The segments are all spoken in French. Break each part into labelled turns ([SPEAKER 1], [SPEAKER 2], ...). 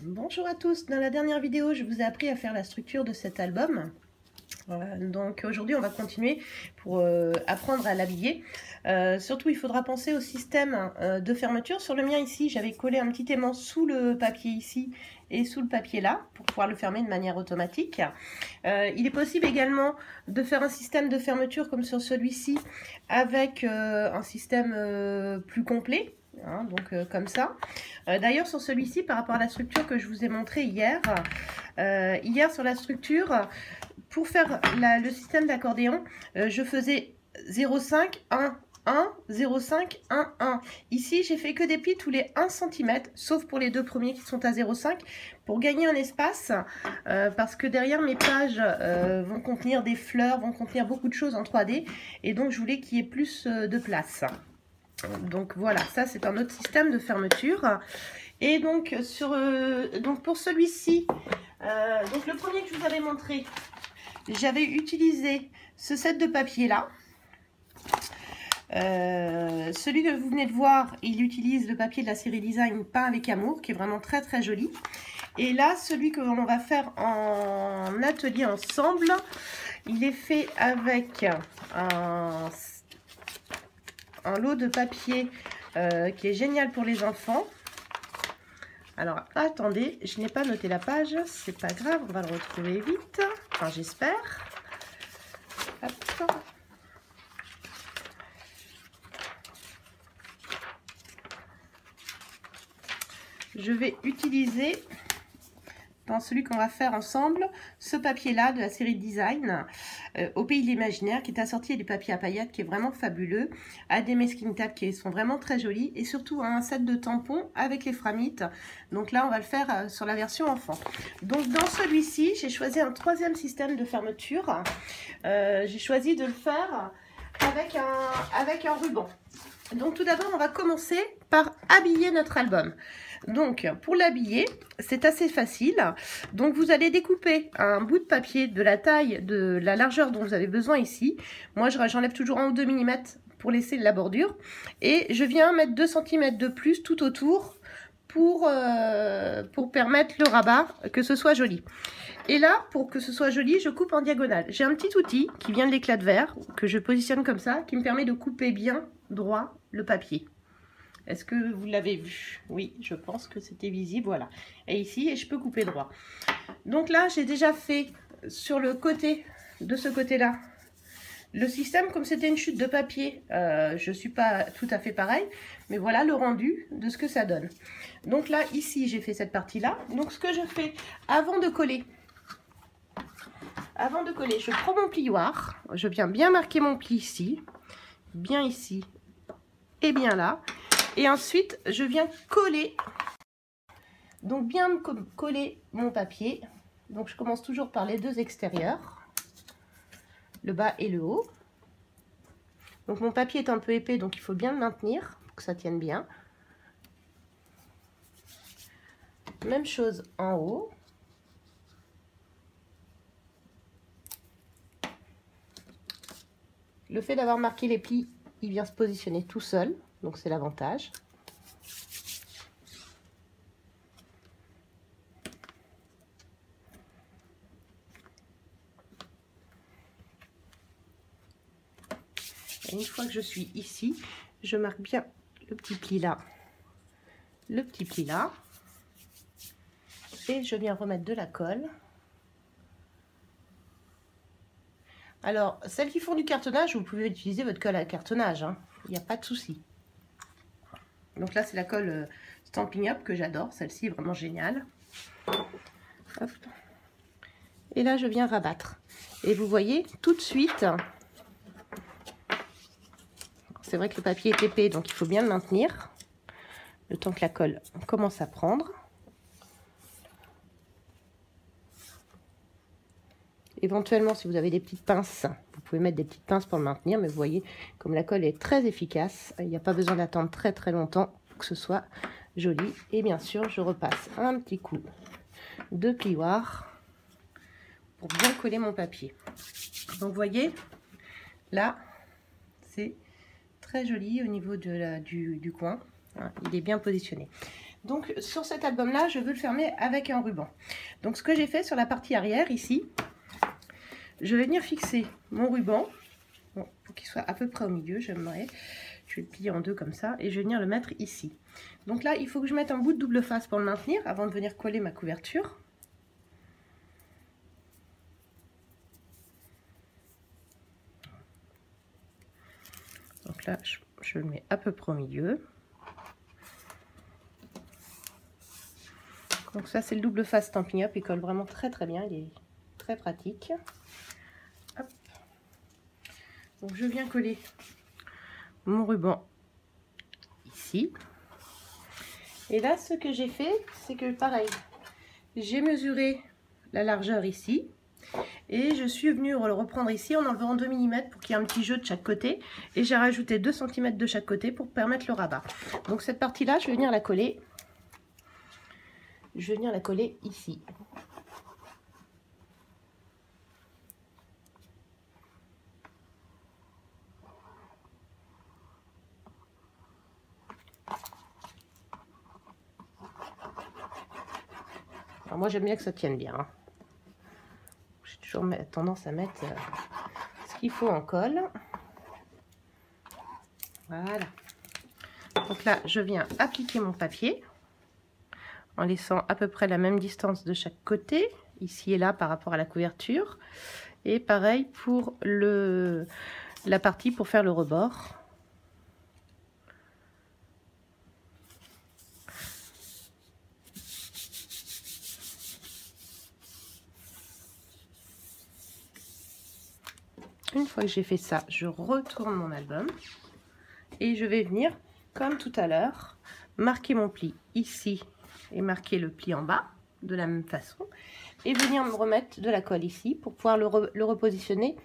[SPEAKER 1] Bonjour à tous, dans la dernière vidéo je vous ai appris à faire la structure de cet album. Donc aujourd'hui on va continuer pour apprendre à l'habiller. Surtout il faudra penser au système de fermeture. Sur le mien ici j'avais collé un petit aimant sous le papier ici et sous le papier là pour pouvoir le fermer de manière automatique. Il est possible également de faire un système de fermeture comme sur celui-ci avec un système plus complet. Hein, donc comme ça. D'ailleurs sur celui-ci par rapport à la structure que je vous ai montré hier, sur la structure, pour faire le système d'accordéon, je faisais 0,5, 1, 1, 0,5, 1, 1. Ici j'ai fait que des plis tous les 1 cm, sauf pour les deux premiers qui sont à 0,5, pour gagner un espace, parce que derrière mes pages vont contenir des fleurs, vont contenir beaucoup de choses en 3D, et donc je voulais qu'il y ait plus de place. Donc voilà, ça c'est un autre système de fermeture. Et donc, pour celui-ci, donc le premier que je vous avais montré, j'avais utilisé ce set de papier là. Celui que vous venez de voir, il utilise le papier de la série Design peint avec amour, qui est vraiment très très joli. Et là, celui que l'on va faire en atelier ensemble, il est fait avec un lot de papier qui est génial pour les enfants. Alors attendez, je n'ai pas noté la page, c'est pas grave, on va le retrouver vite, enfin j'espère. Je vais utiliser dans celui qu'on va faire ensemble, ce papier-là de la série Design, au pays de l'imaginaire, qui est assorti à du papier à paillettes, qui est vraiment fabuleux, à des masking tape qui sont vraiment très jolis, et surtout un set de tampons avec les framites. Donc là, on va le faire sur la version enfant. Donc dans celui-ci, j'ai choisi un troisième système de fermeture. J'ai choisi de le faire avec un ruban. Donc tout d'abord, on va commencer par habiller notre album. Donc pour l'habiller, c'est assez facile. Donc vous allez découper un bout de papier de la taille, de la largeur dont vous avez besoin ici. Moi j'enlève toujours 1 ou 2 mm pour laisser la bordure. Et je viens mettre 2 cm de plus tout autour pour permettre le rabat, que ce soit joli. Et là, pour que ce soit joli, je coupe en diagonale. J'ai un petit outil qui vient de l'éclat de verre, que je positionne comme ça, qui me permet de couper bien droit le papier. Est-ce que vous l'avez vu? Oui, je pense que c'était visible, voilà. Et ici, je peux couper droit. Donc là, j'ai déjà fait sur le côté, de ce côté-là, le système. Comme c'était une chute de papier, je ne suis pas tout à fait pareil, mais voilà le rendu de ce que ça donne. Donc là, ici, j'ai fait cette partie-là. Donc ce que je fais, avant de coller, je prends mon plioir, je viens bien marquer mon pli ici, bien ici et bien là. Et ensuite, je viens coller, donc bien coller mon papier. Donc je commence toujours par les deux extérieurs, le bas et le haut. Donc mon papier est un peu épais, donc il faut bien le maintenir pour que ça tienne bien. Même chose en haut. Le fait d'avoir marqué les plis, il vient se positionner tout seul, donc c'est l'avantage. Et une fois que je suis ici, je marque bien le petit pli là, le petit pli là, et je viens remettre de la colle. Alors, celles qui font du cartonnage, vous pouvez utiliser votre colle à cartonnage, hein. Il n'y a pas de souci. Donc là, c'est la colle Stampin' Up que j'adore. Celle-ci est vraiment géniale. Hop. Et là, je viens rabattre. Et vous voyez, tout de suite, c'est vrai que le papier est épais, donc il faut bien le maintenir. Le temps que la colle commence à prendre. Éventuellement, si vous avez des petites pinces, vous pouvez mettre des petites pinces pour le maintenir. Mais vous voyez, comme la colle est très efficace, il n'y a pas besoin d'attendre très très longtemps pour que ce soit joli. Et bien sûr, je repasse un petit coup de plioir pour bien coller mon papier. Donc vous voyez, là, c'est très joli au niveau de du coin. Hein, il est bien positionné. Donc sur cet album là, je veux le fermer avec un ruban. Donc ce que j'ai fait sur la partie arrière ici, je vais venir fixer mon ruban, bon, pour qu'il soit à peu près au milieu, j'aimerais. Je vais le plier en deux comme ça et je vais venir le mettre ici. Donc là, il faut que je mette un bout de double face pour le maintenir avant de venir coller ma couverture. Donc là, je le mets à peu près au milieu. Donc ça, c'est le double face Stampin' Up. Il colle vraiment très très bien. Il est très pratique. Hop. Donc je viens coller mon ruban ici. Et là, ce que j'ai fait, c'est que pareil, j'ai mesuré la largeur ici. Et je suis venue le reprendre ici en enlevant 2 mm pour qu'il y ait un petit jeu de chaque côté. Et j'ai rajouté 2 cm de chaque côté pour permettre le rabat. Donc cette partie-là, je vais venir la coller. Je vais venir la coller ici. Alors moi, j'aime bien que ça tienne bien. Hein. J'ai toujours tendance à mettre ce qu'il faut en colle. Voilà. Donc là, je viens appliquer mon papier en laissant à peu près la même distance de chaque côté, ici et là par rapport à la couverture. Et pareil pour la partie pour faire le rebord. Une fois que j'ai fait ça, je retourne mon album et je vais venir, comme tout à l'heure, marquer mon pli ici et marquer le pli en bas de la même façon et venir me remettre de la colle ici pour pouvoir le repositionner.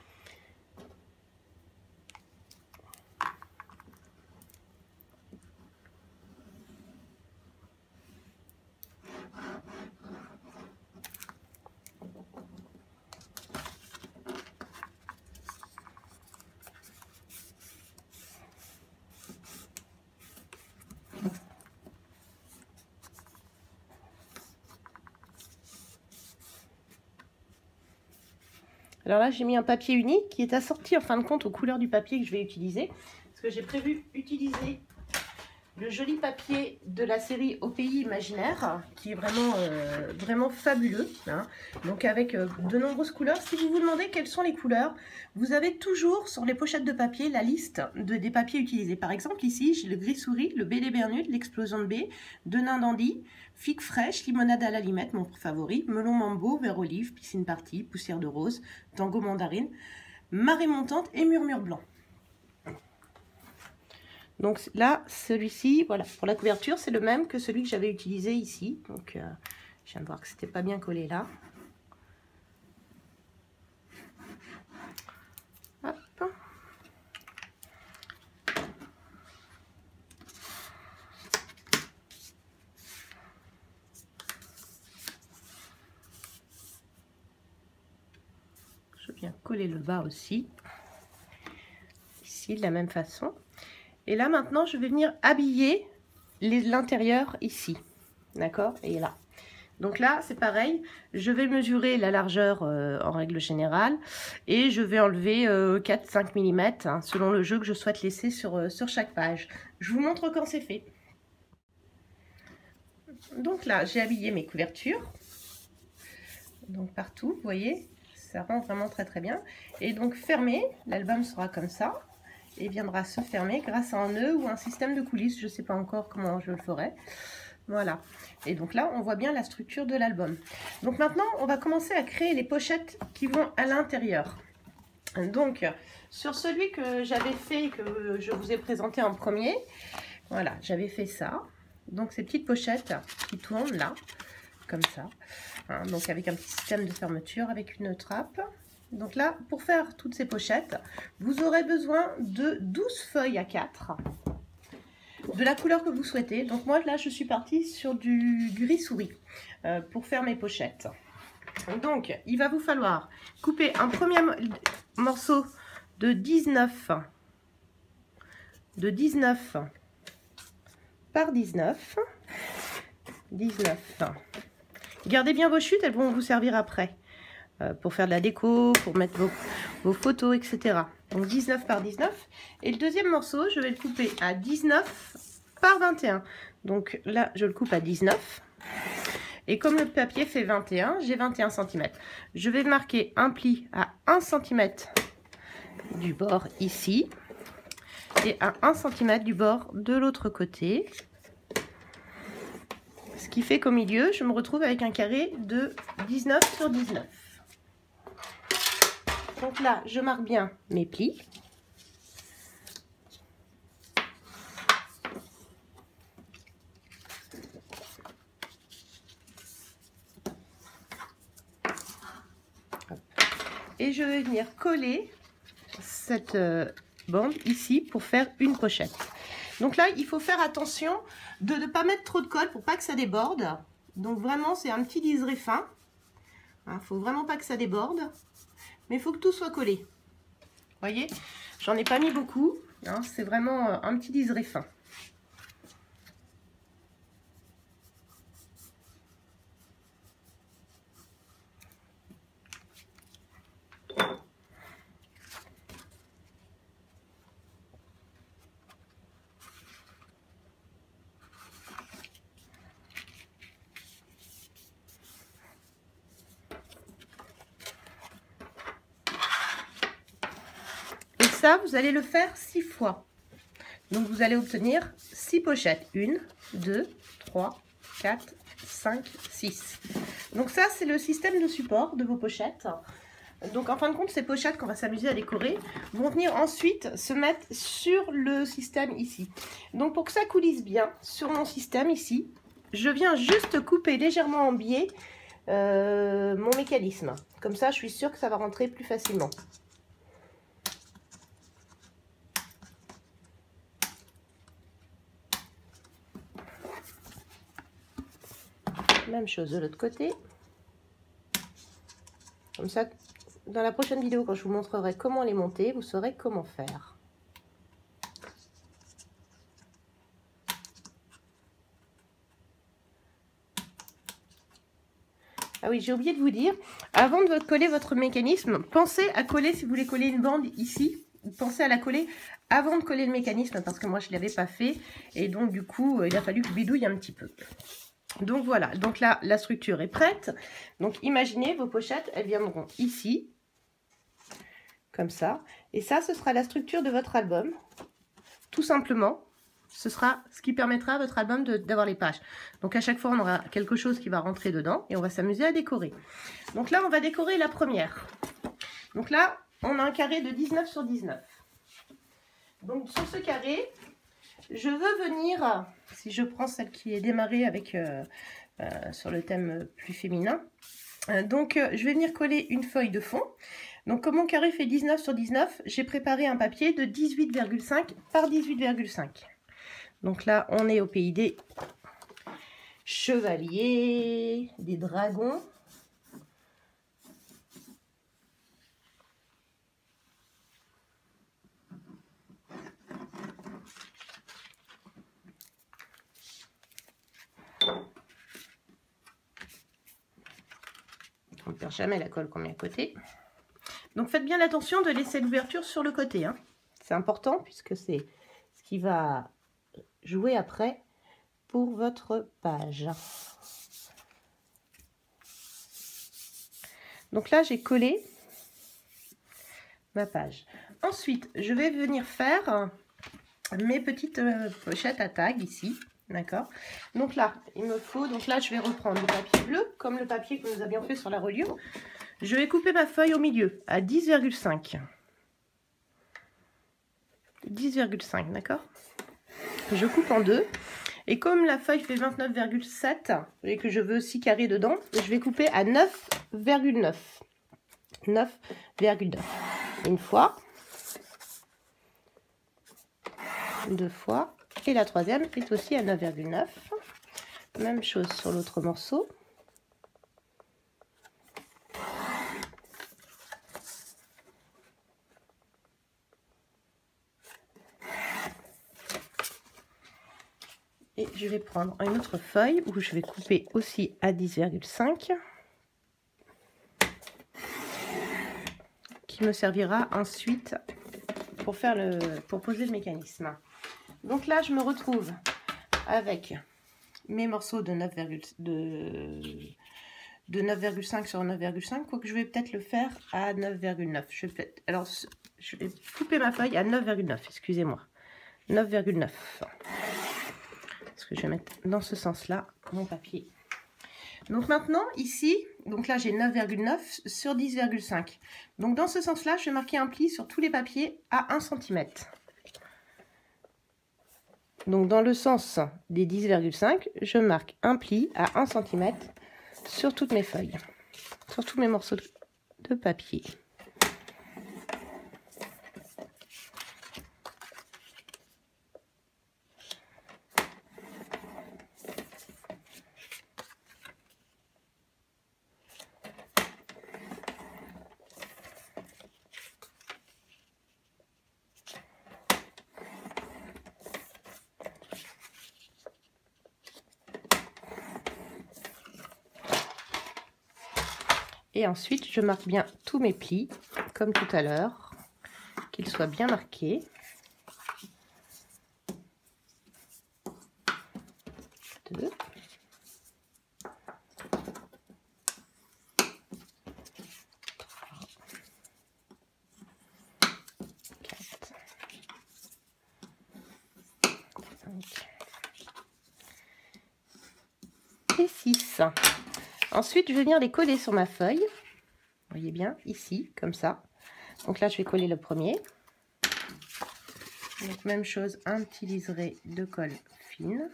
[SPEAKER 1] Alors là, j'ai mis un papier uni qui est assorti en fin de compte aux couleurs du papier que je vais utiliser. Parce que j'ai prévu utiliser le joli papier de la série Au Pays Imaginaire, qui est vraiment fabuleux. Hein. Donc avec de nombreuses couleurs. Si vous vous demandez quelles sont les couleurs, vous avez toujours sur les pochettes de papier la liste des papiers utilisés. Par exemple, ici, j'ai le gris souris, le BD Bernud, l'explosion de baie, Denain dandy, figue fraîche, limonade à la limette, mon favori, melon mambo, vert olive, piscine party, poussière de rose, tango mandarine, marée montante et murmure blanc. Donc là, celui-ci, voilà, pour la couverture, c'est le même que celui que j'avais utilisé ici. Donc, je viens de voir que c'était pas bien collé là. Hop. Je viens coller le bas aussi. Ici, de la même façon. Et là, maintenant, je vais venir habiller l'intérieur ici. D'accord? Et là. Donc là, c'est pareil. Je vais mesurer la largeur en règle générale. Et je vais enlever 4-5 mm hein, selon le jeu que je souhaite laisser sur chaque page. Je vous montre quand c'est fait. Donc là, j'ai habillé mes couvertures. Donc partout, vous voyez, ça rend vraiment très très bien. Et donc fermé, l'album sera comme ça. Et viendra se fermer grâce à un nœud ou un système de coulisses. Je ne sais pas encore comment je le ferai. Voilà. Et donc là, on voit bien la structure de l'album. Donc maintenant, on va commencer à créer les pochettes qui vont à l'intérieur. Donc, sur celui que j'avais fait, que je vous ai présenté en premier, voilà, j'avais fait ça. Donc, ces petites pochettes qui tournent là, comme ça. Hein, donc, avec un petit système de fermeture, avec une trappe. Donc là, pour faire toutes ces pochettes, vous aurez besoin de 12 feuilles A4 de la couleur que vous souhaitez. Donc moi, là, je suis partie sur du gris souris pour faire mes pochettes. Donc, il va vous falloir couper un premier morceau de 19 par 19. 19. Gardez bien vos chutes, elles vont vous servir après. Pour faire de la déco, pour mettre vos photos, etc. Donc 19 par 19. Et le deuxième morceau, je vais le couper à 19 par 21. Donc là, je le coupe à 19. Et comme le papier fait 21, j'ai 21 cm. Je vais marquer un pli à 1 cm du bord ici. Et à 1 cm du bord de l'autre côté. Ce qui fait qu'au milieu, je me retrouve avec un carré de 19 sur 19. Donc là, je marque bien mes plis. Et je vais venir coller cette bande ici pour faire une pochette. Donc là, il faut faire attention de ne pas mettre trop de colle pour pas que ça déborde. Donc vraiment, c'est un petit liseré fin. Il ne faut vraiment pas que ça déborde. Mais il faut que tout soit collé. Vous voyez, j'en ai pas mis beaucoup. Hein, c'est vraiment un petit liseré fin. Ça, vous allez le faire 6 fois. Donc, vous allez obtenir 6 pochettes. 1, 2, 3, 4, 5, 6. Donc ça, c'est le système de support de vos pochettes. Donc, en fin de compte, ces pochettes qu'on va s'amuser à décorer vont venir ensuite se mettre sur le système ici. Donc, pour que ça coulisse bien sur mon système ici, je viens juste couper légèrement en biais mon mécanisme. Comme ça, je suis sûre que ça va rentrer plus facilement. Même chose de l'autre côté. Comme ça, dans la prochaine vidéo, quand je vous montrerai comment les monter, vous saurez comment faire. Ah oui, j'ai oublié de vous dire, avant de coller votre mécanisme, pensez à coller, si vous voulez coller une bande ici, pensez à la coller avant de coller le mécanisme, parce que moi, je ne l'avais pas fait. Et donc, du coup, il a fallu que je bidouille un petit peu. Donc voilà, donc là, la structure est prête. Donc imaginez, vos pochettes, elles viendront ici, comme ça. Et ça, ce sera la structure de votre album. Tout simplement, ce sera ce qui permettra à votre album d'avoir les pages. Donc à chaque fois, on aura quelque chose qui va rentrer dedans et on va s'amuser à décorer. Donc là, on va décorer la première. Donc là, on a un carré de 19 sur 19. Donc sur ce carré, je veux venir, si je prends celle qui est démarrée avec sur le thème plus féminin, je vais venir coller une feuille de fond. Donc comme mon carré fait 19 sur 19, j'ai préparé un papier de 18,5 par 18,5. Donc là, on est au pays des chevaliers, des dragons. On ne perd jamais la colle qu'on met à côté. Donc faites bien attention de laisser l'ouverture sur le côté. Hein. C'est important puisque c'est ce qui va jouer après pour votre page. Donc là, j'ai collé ma page. Ensuite, je vais venir faire mes petites pochettes à tag ici. D'accord. Donc là, il me faut, donc là, je vais reprendre le papier bleu, comme le papier que nous avions fait sur la reliure. Je vais couper ma feuille au milieu, à 10,5. 10,5, d'accord. Je coupe en deux. Et comme la feuille fait 29,7 et que je veux 6 carrés dedans, je vais couper à 9,9. 9,9. Une fois. Deux fois. Et la troisième est aussi à 9,9. Même chose sur l'autre morceau. Et je vais prendre une autre feuille où je vais couper aussi à 10,5 qui me servira ensuite pour poser le mécanisme. Donc là, je me retrouve avec mes morceaux de 9,5 sur 9,5, quoique je vais peut-être le faire à 9,9. Alors, je vais couper ma feuille à 9,9, excusez-moi. 9,9. Parce que je vais mettre dans ce sens-là mon papier. Donc maintenant, ici, donc là j'ai 9,9 sur 10,5. Donc dans ce sens-là, je vais marquer un pli sur tous les papiers à 1 cm. Donc dans le sens des 10,5, je marque un pli à 1 cm sur toutes mes feuilles, sur tous mes morceaux de papier. Et ensuite, je marque bien tous mes plis, comme tout à l'heure, qu'ils soient bien marqués. Deux. Quatre. 5. Et 6. Ensuite, je vais venir les coller sur ma feuille. Vous voyez bien, ici, comme ça. Donc là, je vais coller le premier. Donc, même chose, un petit liseré de colle fine.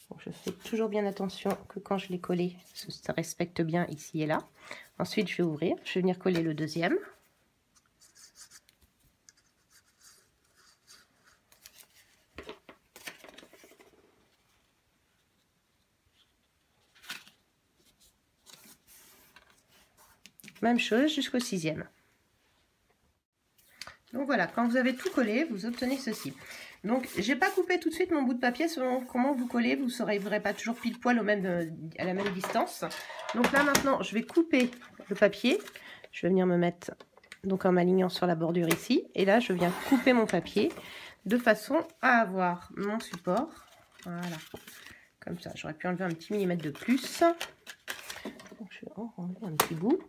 [SPEAKER 1] Donc, je fais toujours bien attention que quand je l'ai collé, ça respecte bien ici et là. Ensuite, je vais ouvrir. Je vais venir coller le deuxième. Même chose jusqu'au 6e. Donc voilà, quand vous avez tout collé, vous obtenez ceci. Donc j'ai pas coupé tout de suite mon bout de papier selon comment vous collez, vous ne serez pas toujours pile poil à la même distance. Donc là maintenant, je vais couper le papier. Je vais venir me mettre donc en m'alignant sur la bordure ici. Et là, je viens couper mon papier de façon à avoir mon support. Voilà, comme ça. J'aurais pu enlever un petit millimètre de plus. Donc, je vais enlever un petit bout.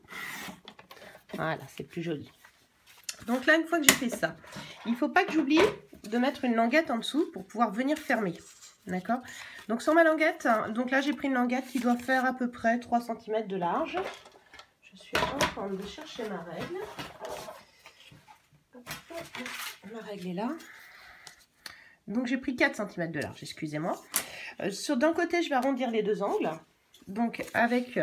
[SPEAKER 1] Voilà, c'est plus joli. Donc là, une fois que j'ai fait ça, il ne faut pas que j'oublie de mettre une languette en dessous pour pouvoir venir fermer. D'accord? Donc sur ma languette, donc là j'ai pris une languette qui doit faire à peu près 3 cm de large. Je suis en train de chercher ma règle. Ma règle est là. Donc j'ai pris 4 cm de large, excusez-moi. D'un côté, je vais arrondir les deux angles. Donc avec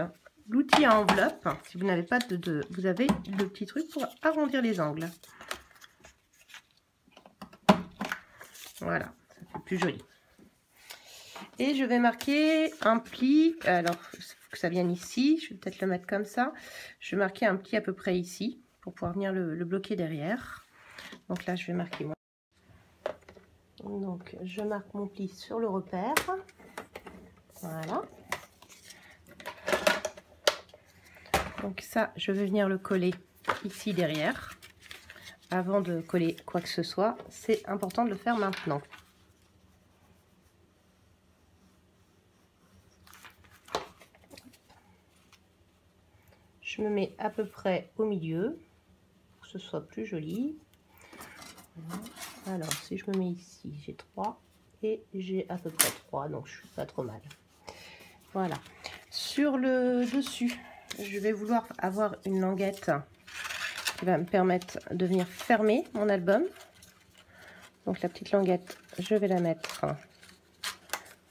[SPEAKER 1] l'outil à enveloppe, si vous n'avez pas vous avez le petit truc pour arrondir les angles. Voilà, ça fait plus joli. Et je vais marquer un pli, alors il faut que ça vienne ici, je vais peut-être le mettre comme ça. Je vais marquer un pli à peu près ici, pour pouvoir venir le bloquer derrière. Donc là, je vais marquer moi. Donc je marque mon pli sur le repère. Voilà. Donc ça, je vais venir le coller ici derrière. Avant de coller quoi que ce soit, c'est important de le faire maintenant. Je me mets à peu près au milieu pour que ce soit plus joli. Alors, si je me mets ici, j'ai 3 et j'ai à peu près 3, donc je suis pas trop mal. Voilà. Sur le dessus, je vais vouloir avoir une languette qui va me permettre de venir fermer mon album. Donc la petite languette, je vais la mettre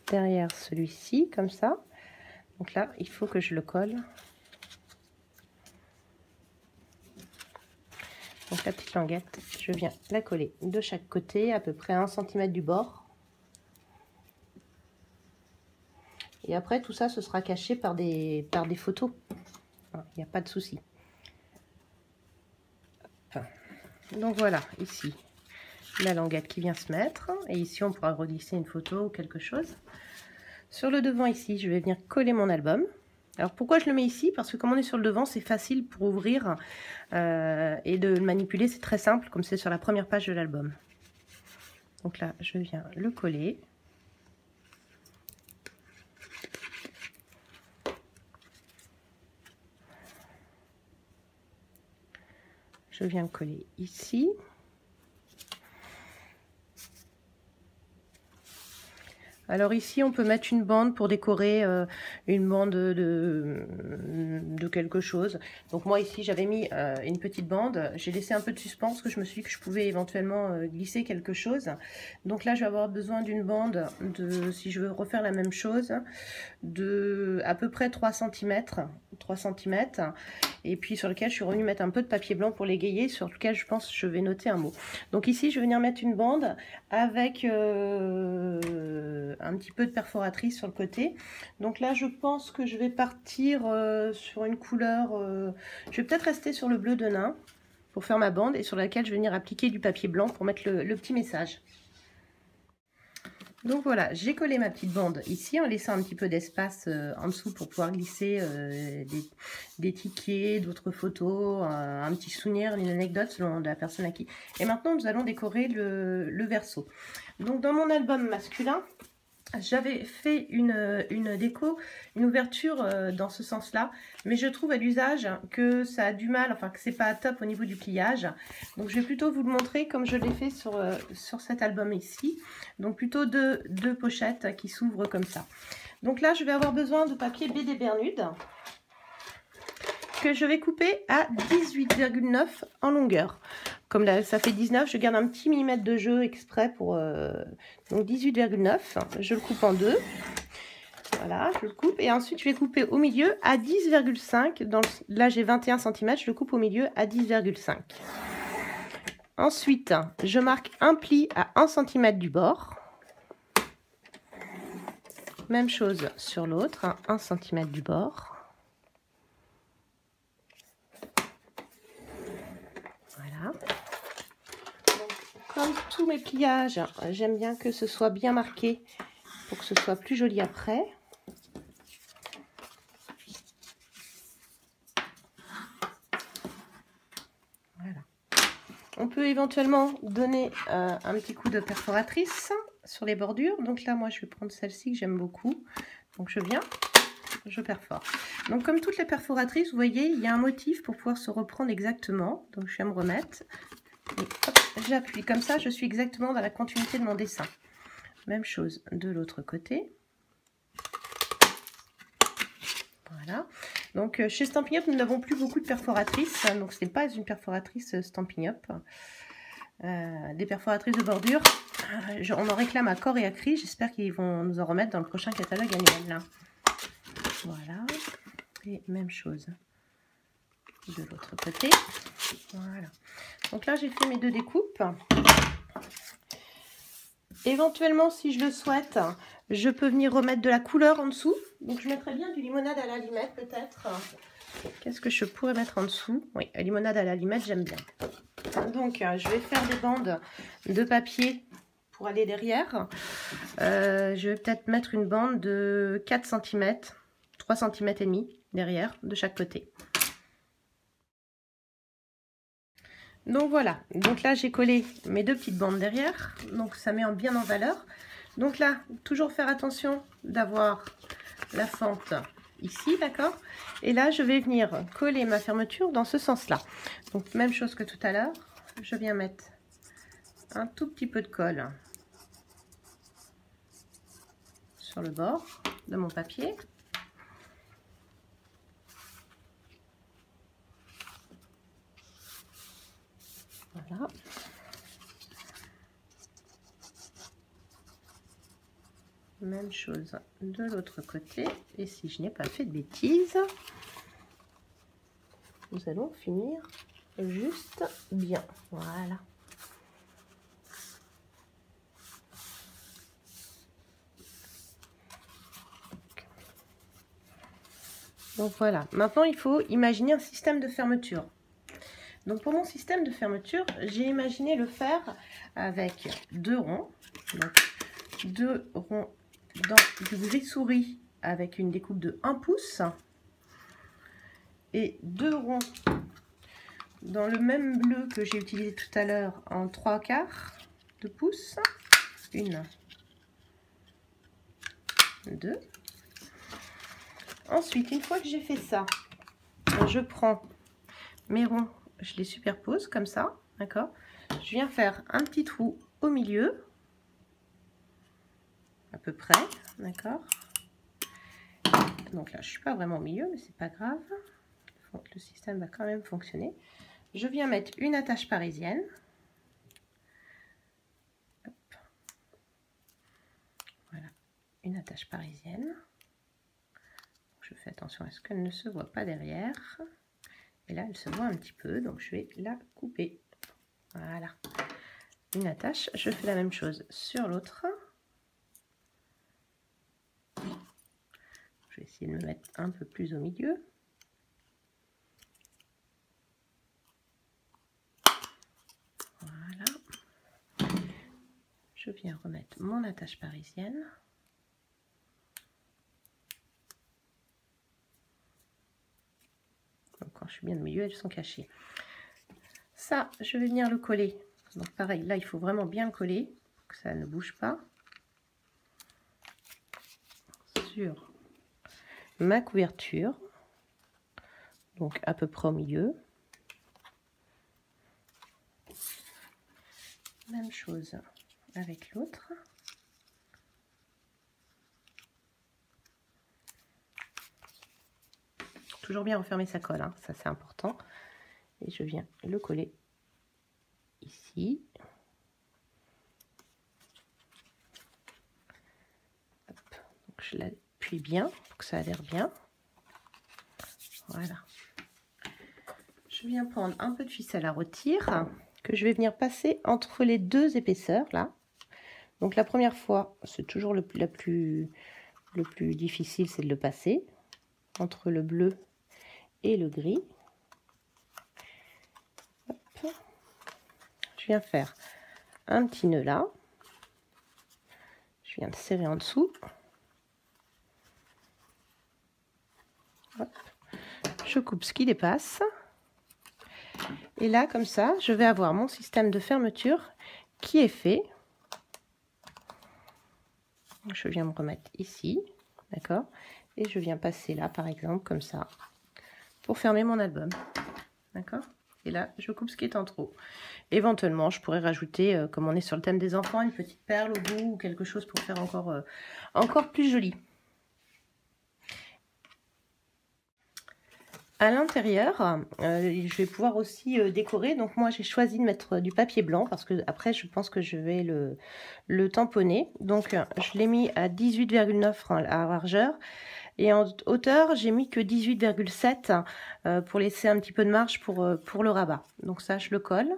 [SPEAKER 1] derrière celui-ci, comme ça. Donc là, il faut que je le colle. Donc la petite languette, je viens la coller de chaque côté, à peu près 1 cm du bord. Et après, tout ça, ce sera caché par des photos. Il n'y a pas de souci. Enfin. Donc voilà, ici, la languette qui vient se mettre. Et ici, on pourra reglisser une photo ou quelque chose. Sur le devant, ici, je vais venir coller mon album. Alors, pourquoi je le mets ici? Parce que comme on est sur le devant, c'est facile pour ouvrir et de le manipuler. C'est très simple, comme c'est sur la première page de l'album. Donc là, je viens le coller. Je viens coller ici. Alors ici, on peut mettre une bande pour décorer une bande de quelque chose. Donc moi ici, j'avais mis une petite bande. J'ai laissé un peu de suspens parce que je me suis dit que je pouvais éventuellement glisser quelque chose. Donc là, je vais avoir besoin d'une bande de, si je veux refaire la même chose, de à peu près 3 cm. 3 cm. Et puis sur lequel je suis revenue mettre un peu de papier blanc pour l'égayer, sur lequel je pense que je vais noter un mot. Donc ici, je vais venir mettre une bande avec un petit peu de perforatrice sur le côté. Donc là, je pense que je vais partir sur une couleur... je vais peut-être rester sur le bleu de nain pour faire ma bande et sur laquelle je vais venir appliquer du papier blanc pour mettre le petit message. Donc voilà, j'ai collé ma petite bande ici en laissant un petit peu d'espace en dessous pour pouvoir glisser des tickets, d'autres photos, un petit souvenir, une anecdote selon la personne à qui. Et maintenant, nous allons décorer le verso. Donc dans mon album masculin, j'avais fait une déco, une ouverture dans ce sens-là, mais je trouve à l'usage que ça a du mal, enfin que c'est pas top au niveau du pliage. Donc je vais plutôt vous le montrer comme je l'ai fait sur cet album ici. Donc plutôt deux pochettes qui s'ouvrent comme ça. Donc là, je vais avoir besoin de papier BD Bermude que je vais couper à 18,9 en longueur. Comme là, ça fait 19, je garde un petit millimètre de jeu exprès pour... donc 18,9, je le coupe en deux. Voilà, je le coupe. Et ensuite, je vais couper au milieu à 10,5. Là, j'ai 21 cm, je le coupe au milieu à 10,5. Ensuite, je marque un pli à 1 cm du bord. Même chose sur l'autre, 1 cm du bord. Voilà. Comme tous mes pliages, j'aime bien que ce soit bien marqué pour que ce soit plus joli après. Voilà. On peut éventuellement donner un petit coup de perforatrice sur les bordures. Donc là, moi, je vais prendre celle-ci que j'aime beaucoup. Donc je viens, je perfore. Donc comme toutes les perforatrices, vous voyez, il y a un motif pour pouvoir se reprendre exactement. Donc je vais me remettre. J'appuie comme ça, je suis exactement dans la continuité de mon dessin. Même chose de l'autre côté. Voilà. Donc chez Stampin' Up, nous n'avons plus beaucoup de perforatrices. Donc ce n'est pas une perforatrice Stampin' Up. Des perforatrices de bordure, on en réclame à corps et à cri. J'espère qu'ils vont nous en remettre dans le prochain catalogue annuel. Voilà. Et même chose de l'autre côté. Voilà. Donc là, j'ai fait mes deux découpes. Éventuellement, si je le souhaite, je peux venir remettre de la couleur en dessous. Donc, je mettrais bien du limonade à l'allumette, peut-être. Qu'est-ce que je pourrais mettre en dessous? Oui, limonade à l'allumette, j'aime bien. Donc, je vais faire des bandes de papier pour aller derrière. Je vais peut-être mettre une bande de 4 cm, 3 cm et demi derrière, de chaque côté. Donc voilà, donc là j'ai collé mes deux petites bandes derrière, donc ça met bien en valeur. Donc là, toujours faire attention d'avoir la fente ici, d'accord? Et là, je vais venir coller ma fermeture dans ce sens-là. Donc même chose que tout à l'heure, je viens mettre un tout petit peu de colle sur le bord de mon papier. Voilà. Même chose de l'autre côté. Et si je n'ai pas fait de bêtises, nous allons finir juste bien. Voilà. Donc voilà. Maintenant, il faut imaginer un système de fermeture. Donc pour mon système de fermeture, j'ai imaginé le faire avec 2 ronds. Donc 2 ronds dans du gris-souris avec une découpe de 1 pouce. Et 2 ronds dans le même bleu que j'ai utilisé tout à l'heure en 3/4 de pouce. 1, 2. Ensuite, une fois que j'ai fait ça, je prends mes ronds, je les superpose comme ça, d'accord? Je viens faire un petit trou au milieu, à peu près, d'accord? Donc là, je ne suis pas vraiment au milieu, mais c'est pas grave. Donc, le système va quand même fonctionner. Je viens mettre une attache parisienne. Hop. Voilà, une attache parisienne. Je fais attention à ce qu'elle ne se voit pas derrière. Et là, elle se voit un petit peu, donc je vais la couper. Voilà, une attache. Je fais la même chose sur l'autre. Je vais essayer de me mettre un peu plus au milieu. Voilà. Je viens remettre mon attache parisienne. Donc quand je suis bien au milieu, elles sont cachées. Ça, je vais venir le coller. Donc pareil, là, il faut vraiment bien le coller, pour que ça ne bouge pas. Sur ma couverture, donc à peu près au milieu. Même chose avec l'autre. Toujours bien refermer sa colle, hein, ça c'est important. Et je viens le coller ici. Hop. Donc je l'appuie bien pour que ça adhère bien. Voilà. Je viens prendre un peu de ficelle à rôtir que je vais venir passer entre les deux épaisseurs là. Donc la première fois, c'est toujours le plus difficile, c'est de le passer entre le bleu et le gris. Hop. Je viens faire un petit nœud là. Je viens de serrer en dessous. Hop. Je coupe ce qui dépasse. Et là, comme ça, je vais avoir mon système de fermeture qui est fait. Je viens me remettre ici, d'accord? Et je viens passer là, par exemple, comme ça, pour fermer mon album, d'accord? Et là, je coupe ce qui est en trop. Éventuellement, je pourrais rajouter, comme on est sur le thème des enfants, une petite perle au bout ou quelque chose pour faire encore plus joli. À l'intérieur, je vais pouvoir aussi décorer. Donc moi, j'ai choisi de mettre du papier blanc parce que après, je pense que je vais le tamponner. Donc, je l'ai mis à 18,9 à largeur. Et en hauteur, j'ai mis que 18,7 pour laisser un petit peu de marge pour le rabat. Donc ça, je le colle.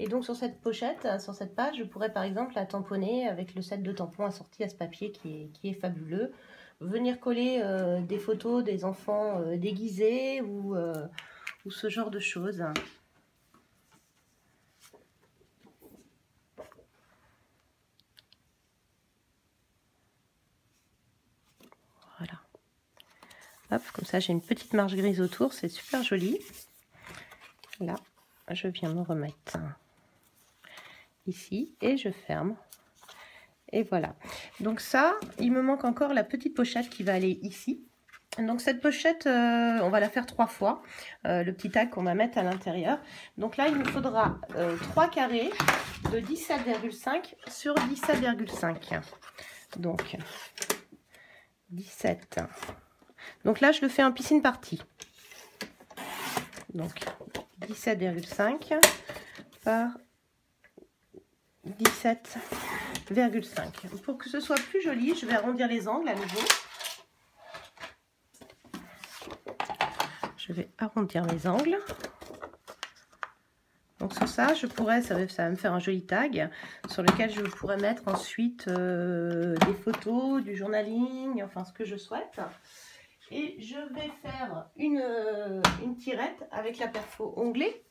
[SPEAKER 1] Et donc sur cette pochette, sur cette page, je pourrais par exemple la tamponner avec le set de tampons assorti à ce papier qui est fabuleux. Venir coller des photos des enfants déguisés ou ce genre de choses. Voilà. Hop, comme ça j'ai une petite marge grise autour, c'est super joli. Là, je viens me remettre ici et je ferme. Et voilà. Donc ça, il me manque encore la petite pochette qui va aller ici. Donc cette pochette, on va la faire 3 fois. Le petit tag qu'on va mettre à l'intérieur. Donc là, il nous faudra 3 carrés de 17,5 sur 17,5. Donc 17. Donc là, je le fais en piscine partie. Donc 17,5 par 17,5. Pour que ce soit plus joli, je vais arrondir les angles à nouveau. Je vais arrondir mes angles. Donc sur ça, je pourrais, ça va me faire un joli tag sur lequel je pourrais mettre ensuite des photos, du journaling, enfin ce que je souhaite. Et je vais faire une tirette avec la perfo onglet,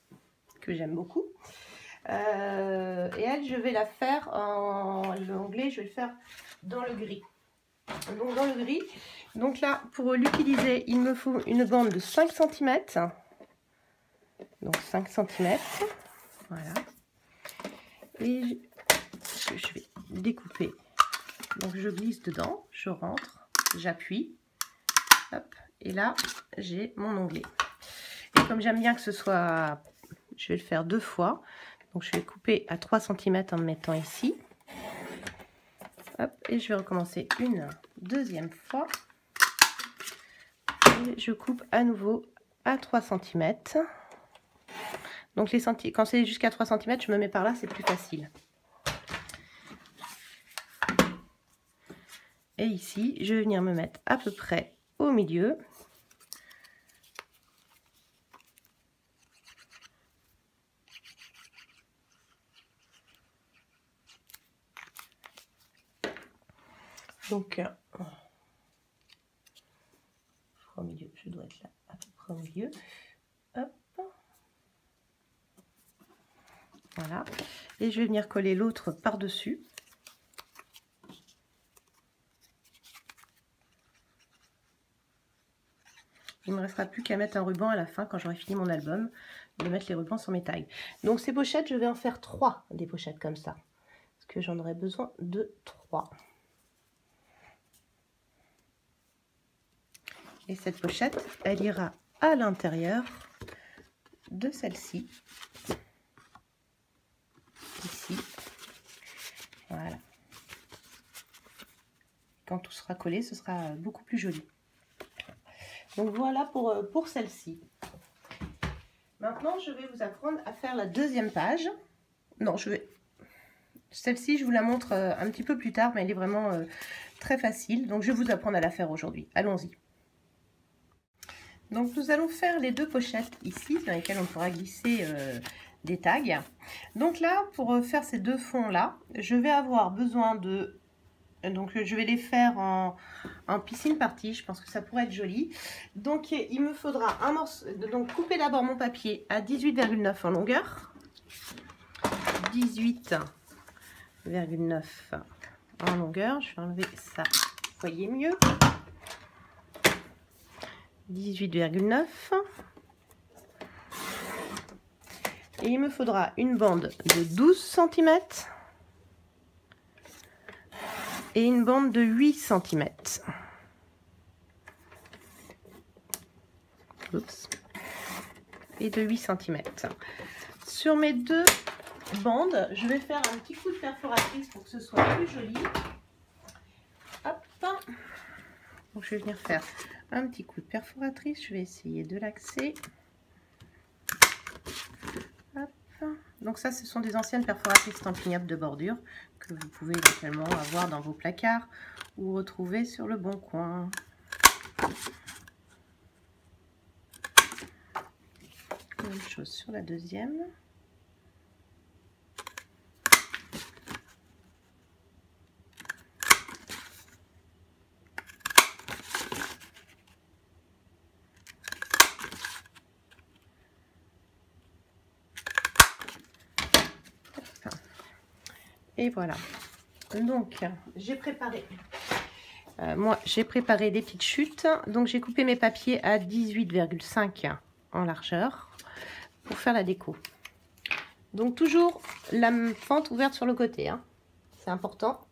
[SPEAKER 1] que j'aime beaucoup. Et elle, je vais la faire l'onglet, je vais le faire dans le gris. Donc dans le gris. Donc là, pour l'utiliser, il me faut une bande de 5 cm. Donc 5 cm. Voilà. Et je vais découper. Donc je glisse dedans, je rentre, j'appuie. Hop, et là, j'ai mon onglet. Et comme j'aime bien que ce soit... Je vais le faire 2 fois. Donc je vais couper à 3 cm en me mettant ici. Hop, et je vais recommencer une deuxième fois. Et je coupe à nouveau à 3 cm. Donc quand c'est jusqu'à 3 cm, je me mets par là, c'est plus facile. Et ici, je vais venir me mettre à peu près au milieu. Donc, au milieu, je dois être là, à peu près au milieu. Hop. Voilà. Et je vais venir coller l'autre par-dessus. Il ne me restera plus qu'à mettre un ruban à la fin quand j'aurai fini mon album, de mettre les rubans sur mes tags. Donc ces pochettes, je vais en faire 3 des pochettes comme ça. Parce que j'en aurai besoin de 3. Et cette pochette, elle ira à l'intérieur de celle-ci. Ici. Voilà. Quand tout sera collé, ce sera beaucoup plus joli. Donc voilà pour celle-ci. Maintenant, je vais vous apprendre à faire la deuxième page. Non, celle-ci, je vous la montre un petit peu plus tard, mais elle est vraiment très facile. Donc, je vais vous apprendre à la faire aujourd'hui. Allons-y. Donc, nous allons faire les 2 pochettes ici, dans lesquelles on pourra glisser des tags. Donc là, pour faire ces 2 fonds-là, je vais avoir besoin de... Donc, je vais les faire en piscine party. Je pense que ça pourrait être joli. Donc, il me faudra un morceau... Donc, couper d'abord mon papier à 18,9 en longueur. 18,9 en longueur. Je vais enlever ça. Vous voyez mieux. 18,9. Et il me faudra une bande de 12 cm. Et une bande de 8 cm. Oups. Et de 8 cm. Sur mes 2 bandes, je vais faire un petit coup de perforatrice pour que ce soit plus joli. Hop. Donc je vais venir faire un petit coup de perforatrice. Je vais essayer de l'axer. Donc ça, ce sont des anciennes perforatrices stampignables de bordure que vous pouvez éventuellement avoir dans vos placards ou retrouver sur le Bon Coin. Même chose sur la deuxième. Et voilà. Donc, j'ai préparé... moi, j'ai préparé des petites chutes. Donc, j'ai coupé mes papiers à 18,5 en largeur pour faire la déco. Donc, toujours la fente ouverte sur le côté. Hein. C'est important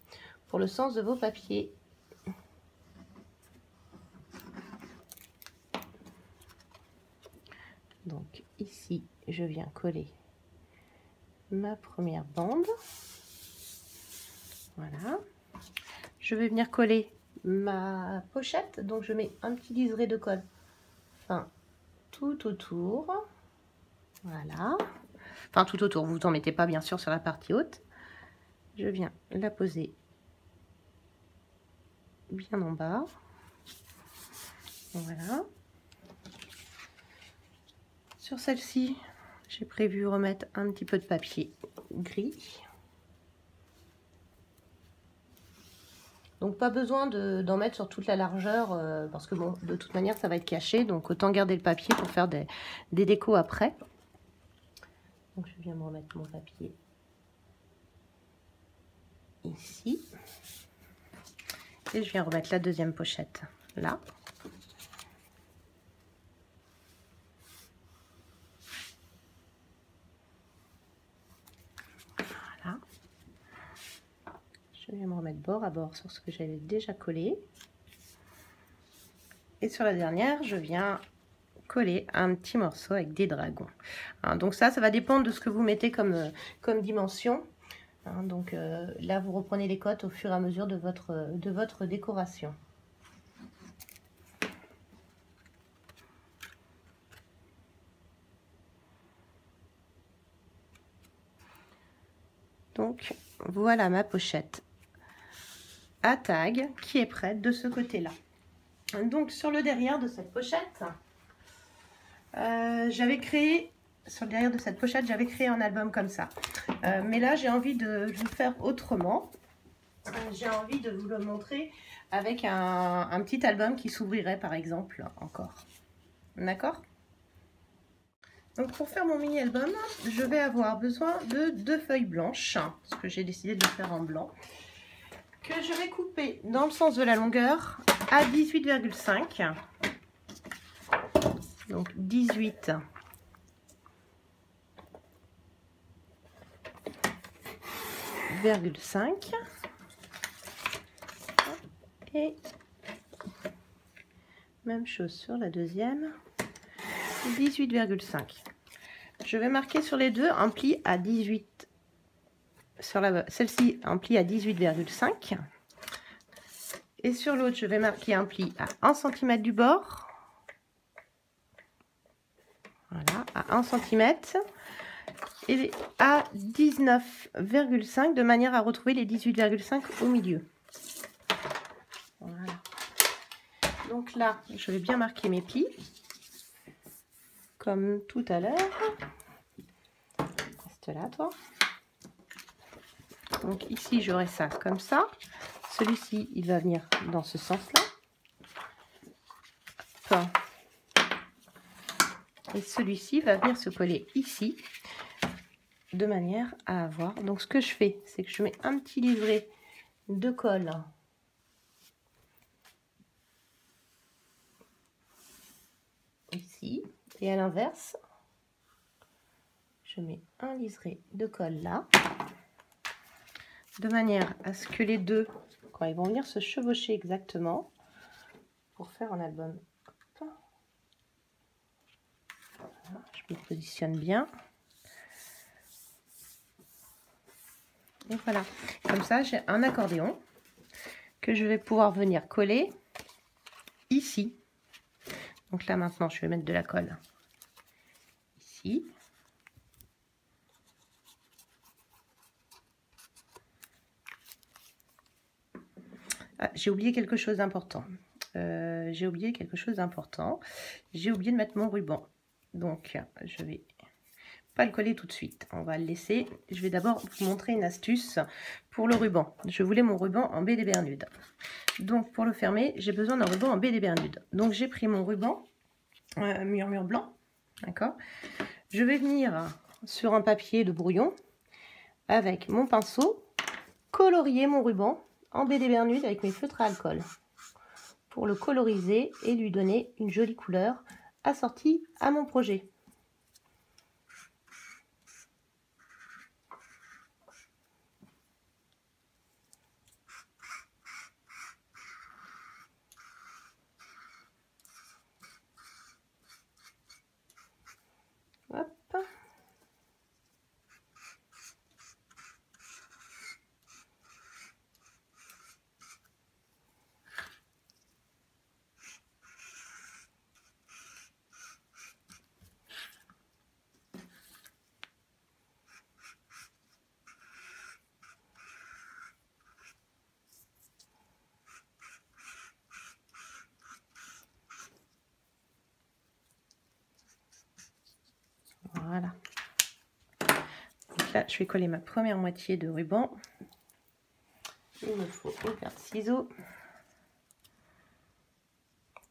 [SPEAKER 1] pour le sens de vos papiers. Donc, ici, je viens coller ma première bande. Voilà. Je vais venir coller ma pochette. Donc, je mets un petit liseré de colle fin tout autour. Voilà. Enfin, tout autour. Vous n'en mettez pas, bien sûr, sur la partie haute. Je viens la poser bien en bas. Voilà. Sur celle-ci, j'ai prévu remettre un petit peu de papier gris. Donc pas besoin d'en mettre sur toute la largeur parce que bon, de toute manière ça va être caché, donc autant garder le papier pour faire des décos après. Donc je viens me remettre mon papier ici. Et je viens remettre la deuxième pochette là. Voilà. Je viens me remettre bord à bord sur ce que j'avais déjà collé. Et sur la dernière, je viens coller un petit morceau avec des dragons. Hein, donc ça va dépendre de ce que vous mettez comme dimension. Hein, donc là, vous reprenez les cotes au fur et à mesure de votre décoration. Donc voilà ma pochette à tag qui est prête de ce côté-là. Donc sur le derrière de cette pochette, j'avais créé un album comme ça. Mais là j'ai envie de le faire autrement. J'ai envie de vous le montrer avec un petit album qui s'ouvrirait par exemple encore. D'accord? Donc pour faire mon mini album, je vais avoir besoin de 2 feuilles blanches, parce que j'ai décidé de le faire en blanc, que je vais couper dans le sens de la longueur à 18,5. Donc 18,5. Et même chose sur la deuxième, 18,5. Je vais marquer sur les deux un pli à 18. Sur celle-ci, un pli à 18,5. Et sur l'autre, je vais marquer un pli à 1 cm du bord. Voilà, à 1 cm. Et à 19,5 de manière à retrouver les 18,5 au milieu. Voilà. Donc là, je vais bien marquer mes plis. Comme tout à l'heure. Reste là, toi. Donc ici, j'aurai ça comme ça. Celui-ci, il va venir dans ce sens-là. Enfin, et celui-ci va venir se coller ici, de manière à avoir... Donc ce que je fais, c'est que je mets un petit livret de colle ici, et à l'inverse, je mets un liseré de colle là, de manière à ce que les deux, quand ils vont venir se chevaucher exactement, pour faire un album. Voilà, je me positionne bien. Et voilà, comme ça j'ai un accordéon que je vais pouvoir venir coller ici. Donc là maintenant je vais mettre de la colle ici. Ah, j'ai oublié quelque chose d'important. J'ai oublié de mettre mon ruban. Donc je vais pas le coller tout de suite, on va le laisser. Je vais d'abord vous montrer une astuce pour le ruban. Je voulais mon ruban en baie des Bermudes. Donc pour le fermer, j'ai besoin d'un ruban en baie des Bermudes. Donc j'ai pris mon ruban murmure blanc, d'accord. Je vais venir sur un papier de brouillon avec mon pinceau colorier mon ruban en baie des Bermudes avec mes feutres à alcool pour le coloriser et lui donner une jolie couleur assortie à mon projet. Hop. Voilà. Donc là, je vais coller ma première moitié de ruban. il me faut une paire de ciseaux.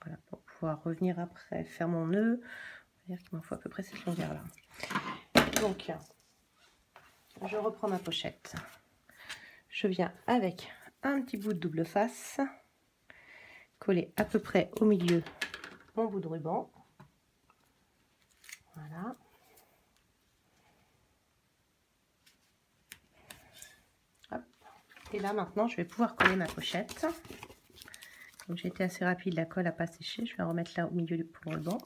[SPEAKER 1] Voilà, pour pouvoir revenir après faire mon nœud. On va dire qu'il m'en faut à peu près cette longueur là. Donc, je reprends ma pochette. Je viens avec un petit bout de double face, coller à peu près au milieu mon bout de ruban. Voilà. Hop. Et là maintenant, je vais pouvoir coller ma pochette. Comme j'ai été assez rapide, la colle n'a pas séché. Je vais la remettre là au milieu du ruban.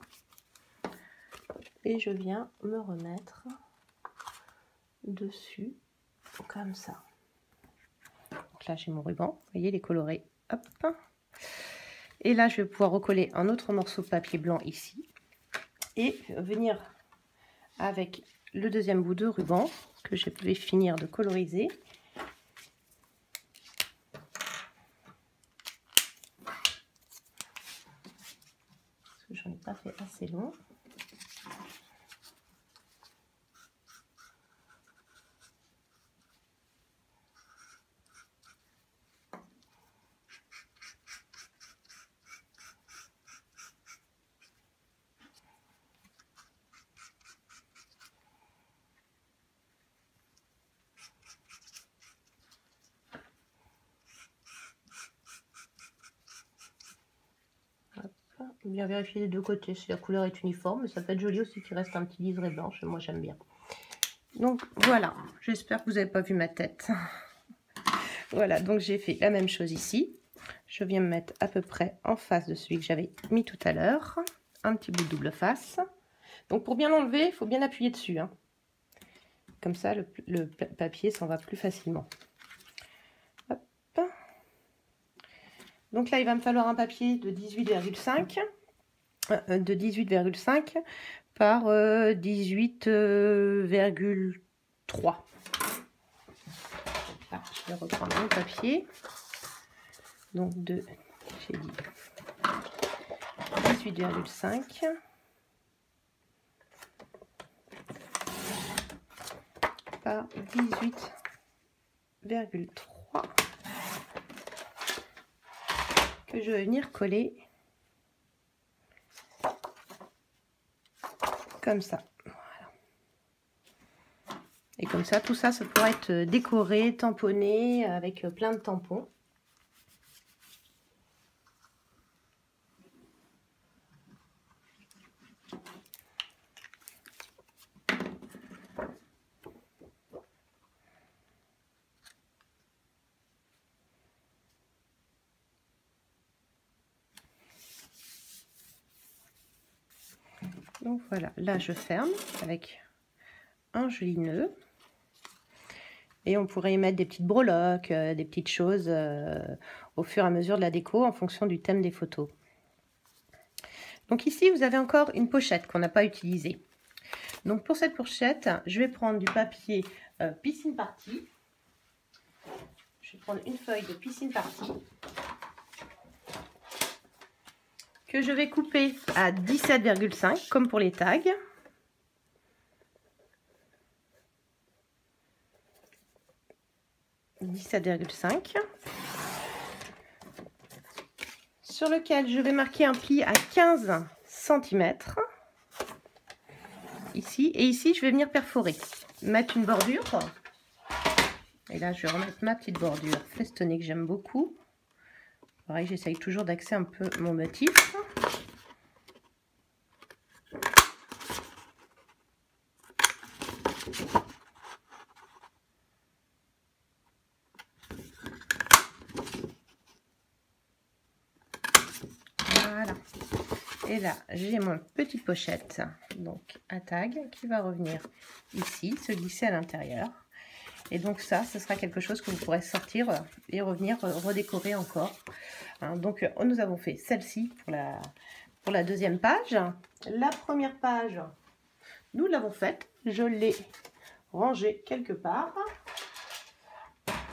[SPEAKER 1] Et je viens me remettre dessus, comme ça. Donc là, j'ai mon ruban. Vous voyez, il est coloré. Hop. Et là, je vais pouvoir recoller un autre morceau de papier blanc ici. Et venir avec le deuxième bout de ruban que je vais finir de coloriser. Parce que j'en ai pas fait assez long. Bien vérifier les deux côtés si la couleur est uniforme, mais ça peut être joli aussi qu'il reste un petit liseré blanche, moi j'aime bien. Donc voilà, j'espère que vous n'avez pas vu ma tête. Voilà, donc j'ai fait la même chose ici. Je viens me mettre à peu près en face de celui que j'avais mis tout à l'heure. Un petit bout de double face. Donc pour bien l'enlever, il faut bien appuyer dessus, hein. Comme ça, le papier s'en va plus facilement. Hop. Donc là, il va me falloir un papier de 18,5 par 18,3. Je vais reprendre mon papier. Donc j'ai dit 18,5 par 18,3 que je vais venir coller comme ça. Voilà. Et comme ça, tout ça, ça pourra être décoré, tamponné avec plein de tampons. Donc voilà, là je ferme avec un joli nœud. Et on pourrait y mettre des petites breloques, des petites choses au fur et à mesure de la déco en fonction du thème des photos. Donc ici, vous avez encore une pochette qu'on n'a pas utilisée. Donc pour cette pochette, je vais prendre du papier piscine party. Je vais prendre une feuille de piscine party que je vais couper à 17,5 comme pour les tags. « 17,5 » sur lequel je vais marquer un pli à 15 cm ici, et ici je vais venir perforer, mettre une bordure, et là je vais remettre ma petite bordure festonnée que j'aime beaucoup. Pareil, j'essaye toujours d'axer un peu mon motif. Voilà. Et là, j'ai mon petite pochette, donc à tag, qui va revenir ici, se glisser à l'intérieur. Et donc ça, ce sera quelque chose que vous pourrez sortir et revenir redécorer encore. Hein, donc nous avons fait celle-ci pour la deuxième page. La première page, nous l'avons faite. Je l'ai rangée quelque part,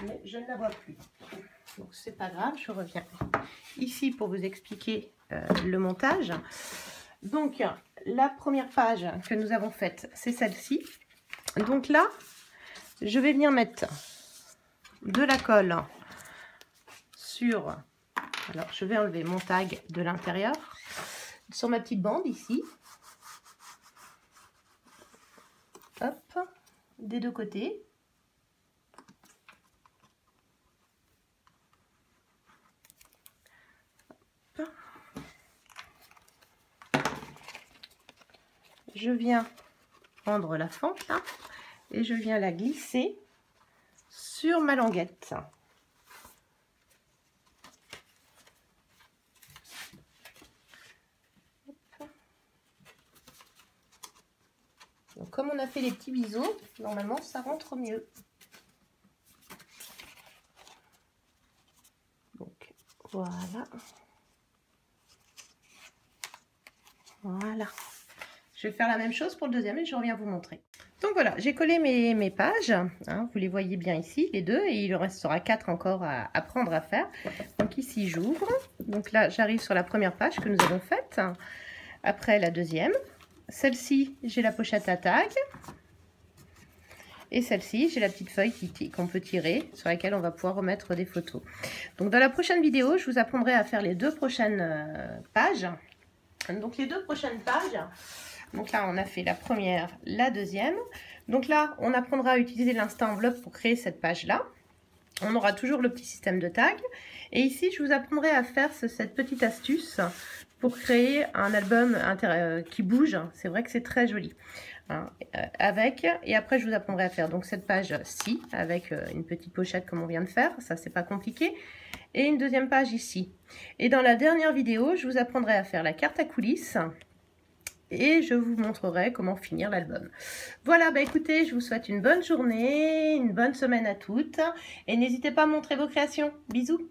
[SPEAKER 1] mais je ne la vois plus. Donc c'est pas grave, je reviens ici pour vous expliquer le montage. Donc la première page que nous avons faite, c'est celle-ci. Donc là, je vais venir mettre de la colle sur... Alors, je vais enlever mon tag de l'intérieur. Sur ma petite bande ici. Hop, des deux côtés. Hop. Je viens prendre la fente là et je viens la glisser sur ma languette. Donc, comme on a fait les petits biseaux, normalement ça rentre mieux. Donc voilà. Voilà. Je vais faire la même chose pour le deuxième et je reviens vous montrer. Donc voilà, j'ai collé mes pages, hein, vous les voyez bien ici, les deux, et il en restera 4 encore à apprendre à faire. Donc ici j'ouvre, donc là j'arrive sur la première page que nous avons faite, après la deuxième. Celle-ci, j'ai la pochette à tag. Et celle-ci, j'ai la petite feuille qu'on peut tirer, sur laquelle on va pouvoir remettre des photos. Donc dans la prochaine vidéo, je vous apprendrai à faire les 2 prochaines pages. Donc les 2 prochaines pages, donc là on a fait la première, la deuxième. Donc là, on apprendra à utiliser l'Insta Enveloppe pour créer cette page-là. On aura toujours le petit système de tag. Et ici, je vous apprendrai à faire cette petite astuce pour créer un album qui bouge. C'est vrai que c'est très joli. Hein, et après, je vous apprendrai à faire donc cette page-ci avec une petite pochette comme on vient de faire. Ça, c'est pas compliqué. Et une deuxième page ici. Et dans la dernière vidéo, je vous apprendrai à faire la carte à coulisses. Et je vous montrerai comment finir l'album. Voilà, bah écoutez, je vous souhaite une bonne journée, une bonne semaine à toutes. Et n'hésitez pas à montrer vos créations. Bisous!